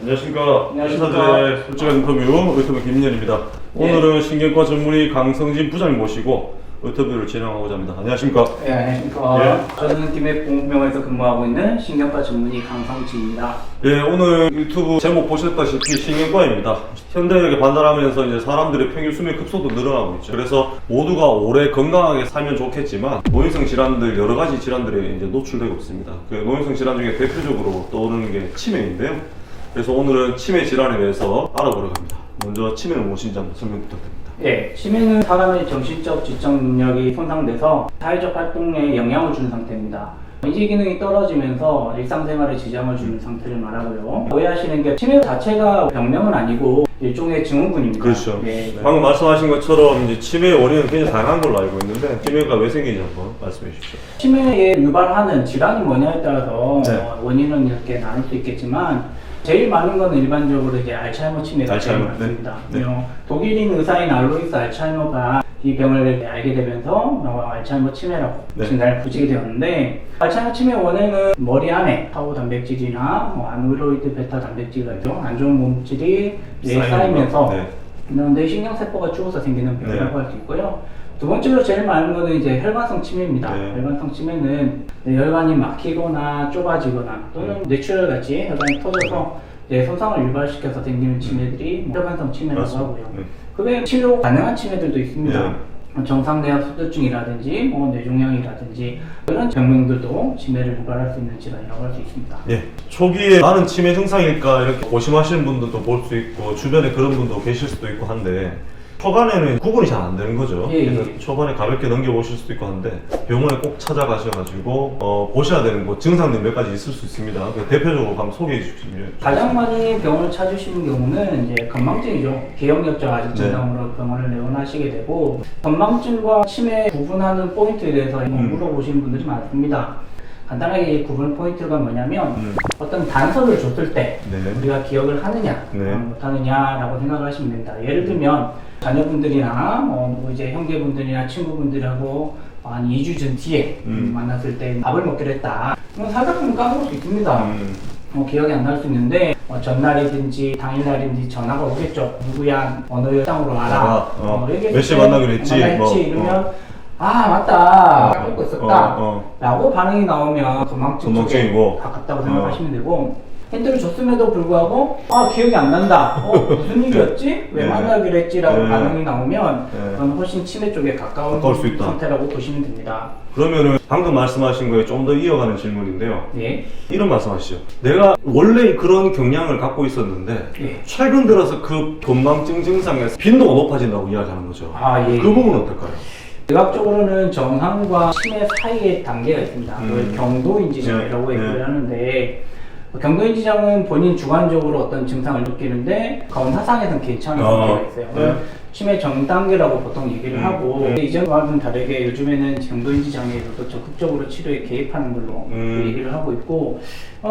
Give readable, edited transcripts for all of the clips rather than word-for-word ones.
안녕하십니까. 안녕하십니까. 의사들의 솔직한 인터뷰 유튜브 김민현입니다. 네. 오늘은 신경과 전문의 강성진 부장님 모시고 인터뷰를 진행하고자 합니다. 안녕하십니까. 네, 안녕하십니까. 예. 저는 김해공병원에서 근무하고 있는 신경과 전문의 강성진입니다. 예, 오늘 유튜브 제목 보셨다시피 신경과입니다. 현대력에 발달하면서 이제 사람들의 평균 수명 급속도 늘어나고 있죠. 그래서 모두가 오래 건강하게 살면 좋겠지만 노인성 질환들 여러 가지 질환들에 이제 노출되고 있습니다. 그 노인성 질환 중에 대표적으로 떠오르는 게 치매인데요. 그래서 오늘은 치매 질환에 대해서 알아보려 합니다. 먼저 치매는 무엇인지 한번 설명 부탁드립니다. 네, 치매는 사람의 정신적 지적 능력이 손상돼서 사회적 활동에 영향을 주는 상태입니다. 인지 기능이 떨어지면서 일상생활에 지장을 주는 상태를 말하고요. 오해하시는 게 치매 자체가 병명은 아니고 일종의 증후군입니다. 그렇죠. 네. 방금 말씀하신 것처럼 이제 치매의 원인은 굉장히 다양한 걸로 알고 있는데 치매가 왜 생기는지 한번 말씀해 주십시오. 치매에 유발하는 질환이 뭐냐에 따라서 네. 원인은 이렇게 나눌 수 있겠지만 제일 많은 건 일반적으로 이제 알츠하이머 치매가 제일 알츠하이머, 많습니다. 네. 독일인 의사인 알로이스 알츠하이머가 이 병을 알게 되면서 알츠하이머 치매라고 네. 진단을 붙이게 되었는데, 알츠하이머 치매 원인은 머리 안에 타우 단백질이나 아밀로이드 베타 단백질가 있죠. 안 좋은 몸질이 뇌에 쌓이면서 네. 뇌 신경세포가 죽어서 생기는 병이라고 할 수 있고요. 두 번째로 제일 많은 거는 이제 혈관성 치매입니다. 네. 혈관성 치매는 혈관이 막히거나 좁아지거나 또는 뇌출혈같이 혈관이 터져서 손상을 유발시켜서 생기는 치매들이 혈관성 치매라고 맞습니다. 하고요. 네. 그 외에 치료 가능한 치매들도 있습니다. 네. 정상대합 수두증이라든지 뇌종양이라든지 이런 병명들도 치매를 유발할 수 있는 질환이라고 할 수 있습니다. 예. 초기에 나는 치매 증상일까 이렇게 고심하시는 분들도 볼 수 있고 주변에 그런 분도 계실 수도 있고 한데 초반에는 구분이 잘 안 되는 거죠. 예, 그래서 예. 초반에 가볍게 넘겨보실 수도 있고 한데 병원에 꼭 찾아가셔가지고 보셔야 되는 증상들이 몇 가지 있을 수 있습니다. 대표적으로 한번 소개해 주시면. 가장 많이 병원을 찾으시는 경우는 이제 건망증이죠. 기억력적 아직 네. 증상으로 병원을 내원하시게 되고, 건망증과 치매 구분하는 포인트에 대해서 물어보시는 분들이 많습니다. 간단하게 구분 포인트가 뭐냐면 어떤 단서를 줬을 때 네. 우리가 기억을 하느냐 네. 못하느냐라고 생각을 하시면 됩니다. 예를 들면 자녀분들이나 이제 형제분들이나 친구분들하고 한 2주 전 뒤에 만났을 때 밥을 먹기로 했다. 살다 보면 까먹을 수 있습니다. 기억이 안 날 수 있는데 전날이든지 당일날이든지 전화가 오겠죠. 누구야, 어느 일당으로 알아. 몇 시에 만나기로 했지. 이러면 아 맞다, 까먹고 있었다 라고 반응이 나오면 건망증 쪽에 건망증이고. 가깝다고 생각하시면 되고, 힌트를 줬음에도 불구하고 기억이 안 난다, 무슨 일이었지? 왜 네. 만나기로 했지라고 네. 반응이 나오면 네. 그건 훨씬 치매 쪽에 가까울 수 있다. 상태라고 보시면 됩니다. 그러면은 방금 말씀하신 거에 좀 더 이어가는 질문인데요. 예. 이런 말씀하시죠. 내가 원래 그런 경향을 갖고 있었는데 예. 최근 들어서 그 건망증 증상의 빈도가 높아진다고 이야기하는 거죠. 아, 예. 그 부분은 어떨까요? 의학적으로는 정상과 치매 사이에 단계가 있습니다. 그걸 경도인지장이라고 네. 얘기를 하는데, 경도인지장은 본인 주관적으로 어떤 증상을 느끼는데 검사상에서는 괜찮은 상태가 있어요. 네. 치매 전단계라고 보통 얘기를 하고, 근데 이전과는 다르게 요즘에는 경도인지장에서도 적극적으로 치료에 개입하는 걸로 얘기를 하고 있고,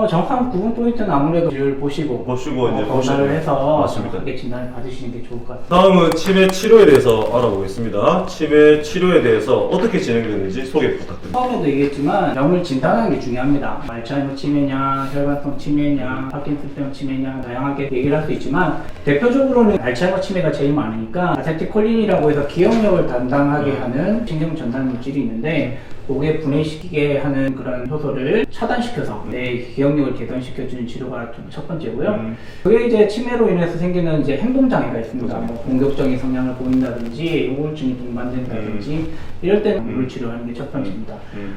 정확한 구분 포인트는 아무래도 를 보시고 이제 검사를 보시고. 해서 맞습니다. 정확하게 진단을 받으시는 게 좋을 것 같아요. 다음은 치매 치료에 대해서 알아보겠습니다. 치매 치료에 대해서 어떻게 진행되는지 소개 부탁드립니다. 처음에도 얘기했지만 병을 진단하는 게 중요합니다. 알츠하이머 치매냐, 혈관성 치매냐, 파킨슨병 치매냐, 다양하게 얘기를 할 수 있지만 대표적으로는 알츠하이머 치매가 제일 많으니까 아세틸콜린이라고 해서 기억력을 담당하게 하는 신경 전달 물질이 있는데, 그게 분해시키게 하는 그런 효소를 차단시켜서 내 기억력을 개선시켜주는 치료가 첫 번째고요. 그게 이제 치매로 인해서 생기는 이제 행동장애가 있습니다. 뭐 공격적인 성향을 보인다든지 우울증이 동반된다든지 이럴 때는 물을 치료하는 게 첫 번째입니다.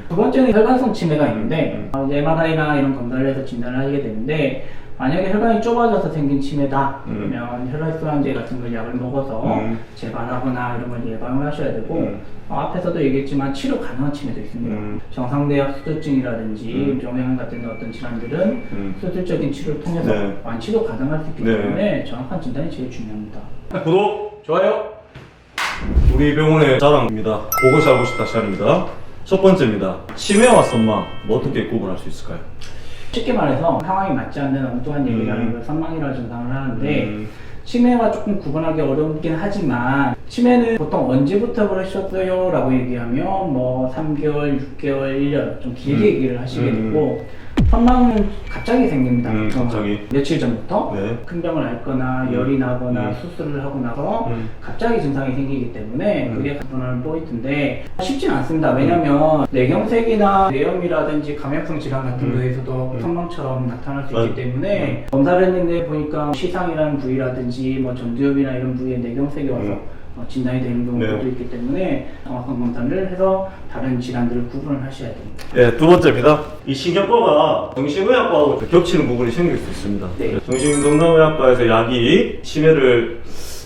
두 번째는 혈관성 치매가 있는데 이제 MRI나 이런 검사를 해서 진단을 하게 되는데, 만약에 혈관이 좁아져서 생긴 치매다 그러면 혈액순환제 같은 걸 약을 먹어서 재발하거나 이런 걸 예방을 하셔야 되고, 앞에서도 얘기했지만 치료 가능한 치매도 있습니다. 정상대합 수두증이라든지 종양 같은 어떤 질환들은 수술적인 치료를 통해서 네. 완치도 가능할 수 있기 네. 때문에 정확한 진단이 제일 중요합니다. 구독! 좋아요. 우리 병원의 자랑입니다. 보고시 알고 싶다 시간입니다. 첫 번째입니다. 치매와 선망 어떻게 구분할 수 있을까요? 쉽게 말해서 상황이 맞지 않는 엉뚱한 얘기를 하는 걸 선망이라는 증상을 하는데, 치매와 조금 구분하기 어렵긴 하지만, 치매는 보통 언제부터 그러셨어요? 라고 얘기하면 뭐 3개월, 6개월, 1년 좀 길게 얘기를 하시게 되고, 선망은 갑자기 생깁니다. 갑자기. 며칠 전부터 네. 큰 병을 앓거나 열이 나거나 수술을 하고 나서 갑자기 증상이 생기기 때문에 그게 가능한 포인트인데 쉽진 않습니다. 왜냐하면 뇌경색이나 뇌염이라든지 감염성 질환 같은 거에서도 선망처럼 나타날 수 있기 때문에 검사를 했는데 보니까 시상이라는 부위라든지 뭐 전두엽이나 이런 부위에 뇌경색이 와서 진단이 되는 경우도 있기 때문에 정확한 검사를 해서 다른 질환들을 구분을 하셔야 됩니다. 네, 두 번째입니다. 이 신경과가 정신의학과하고 겹치는 부분이 생길 수 있습니다. 네. 정신건강의학과에서 약이 치매를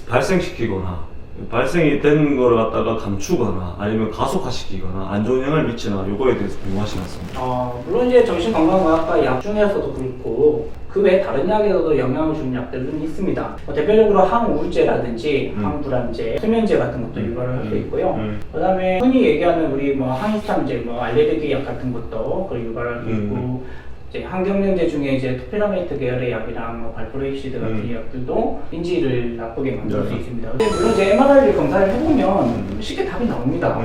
발생시키거나 발생이 된 거를 갖다가 감추거나 아니면 가속화시키거나 안 좋은 영향을 미치나 이거에 대해서 궁금하신 것 같습니다. 물론 이제 정신건강의학과 약 중에서도 그렇고 그 외에 다른 약에서도 영향을 주는 약들은 있습니다. 대표적으로 항우울제라든지 항불안제, 수면제 같은 것도 유발을 할 수 있고요. 그다음에 흔히 얘기하는 우리 뭐 항히스타민제, 뭐 알레르기 약 같은 것도 그걸 유발할 수 있고. 이제 항경련제 중에 이제 토피라메이트 계열의 약이랑 뭐 발포레이시드 같은 약들도 인지를 나쁘게 만들 수 있습니다. 근데 물론 이제 MRI를 검사를 해보면 쉽게 답이 나옵니다.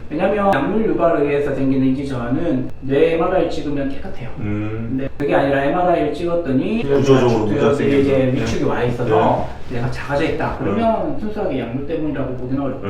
왜냐하면 약물 유발에 의해서 생기는 인지 저하는 뇌 MRI를 찍으면 깨끗해요. 근데 그게 아니라 MRI를 찍었더니 구조적으로 문제가 주변에 이제 생기죠. 위축이 와 있어서 내가 작아져 있다. 그러면 순수하게 약물 때문이라고 보기는 어렵고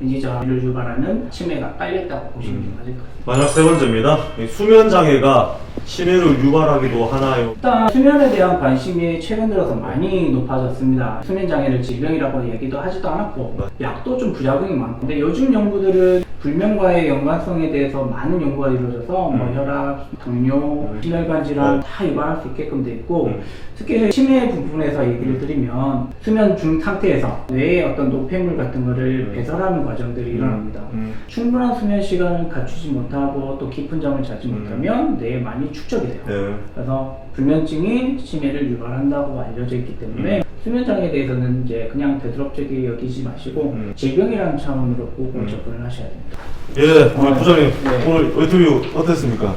인지 저하를 유발하는 치매가 깔려 있다고 보시면 맞을 것 같습니다. 마지막 세 번째입니다. 이 수면 장애가 치매를 유발하기도 하나요? 일단 수면에 대한 관심이 최근 들어서 많이 높아졌습니다. 수면 장애를 질병이라고 얘기도 하지도 않았고 약도 좀 부작용이 많고 근데 요즘 연구들은 불면과의 연관성에 대해서 많은 연구가 이루어져서 뭐 혈압, 당뇨, 심혈관 질환 다 유발할 수 있게끔 돼 있고 특히 치매 부분에서 얘기를 드리면 수면 중 상태에서 뇌의 어떤 노폐물 같은 거를 배설하는 과정들이 일어납니다. 충분한 수면 시간을 갖추지 못하고 또 깊은 잠을 자지 못하면 뇌에 많이 축적이 돼요. 네. 그래서 불면증이 치매를 유발한다고 알려져 있기 때문에 수면장애에 대해서는 이제 그냥 대수롭게 여기지 마시고 질병이라는 차원으로 꼭 접근을 하셔야 됩니다. 예, 우리 부장님 네. 오늘 인터뷰 어땠습니까?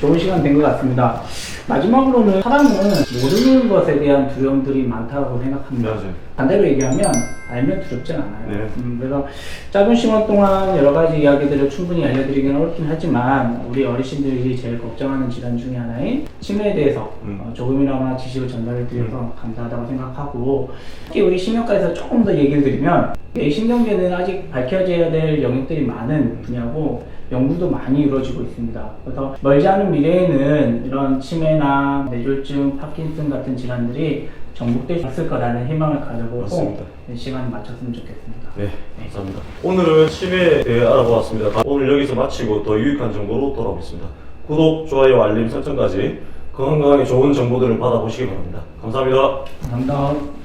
좋은 시간 된 것 같습니다. 마지막으로는 사람은 모르는 것에 대한 두려움들이 많다고 생각합니다. 맞아요. 반대로 얘기하면 알면 두렵진 않아요. 네. 그래서 짧은 시간 동안 여러 가지 이야기들을 충분히 알려드리기는 어렵긴 하지만 우리 어르신들이 제일 걱정하는 질환 중에 하나인 치매에 대해서 조금이나마 지식을 전달해 드려서 감사하다고 생각하고 특히 우리 심혈과에서 조금 더 얘기를 드리면 뇌신경계는 아직 밝혀져야 될 영역들이 많은 분야고 연구도 많이 이루어지고 있습니다. 그래서 멀지 않은 미래에는 이런 치매나 뇌졸중, 파킨슨 같은 질환들이 정복될 수 있을 거라는 희망을 가져보고 맞습니다. 시간을 마쳤으면 좋겠습니다. 네, 감사합니다. 오늘은 치매에 대해 알아보았습니다. 오늘 여기서 마치고 더 유익한 정보로 돌아오겠습니다. 구독, 좋아요, 알림 설정까지 건강에 좋은 정보들을 받아보시기 바랍니다. 감사합니다. 감사합니다.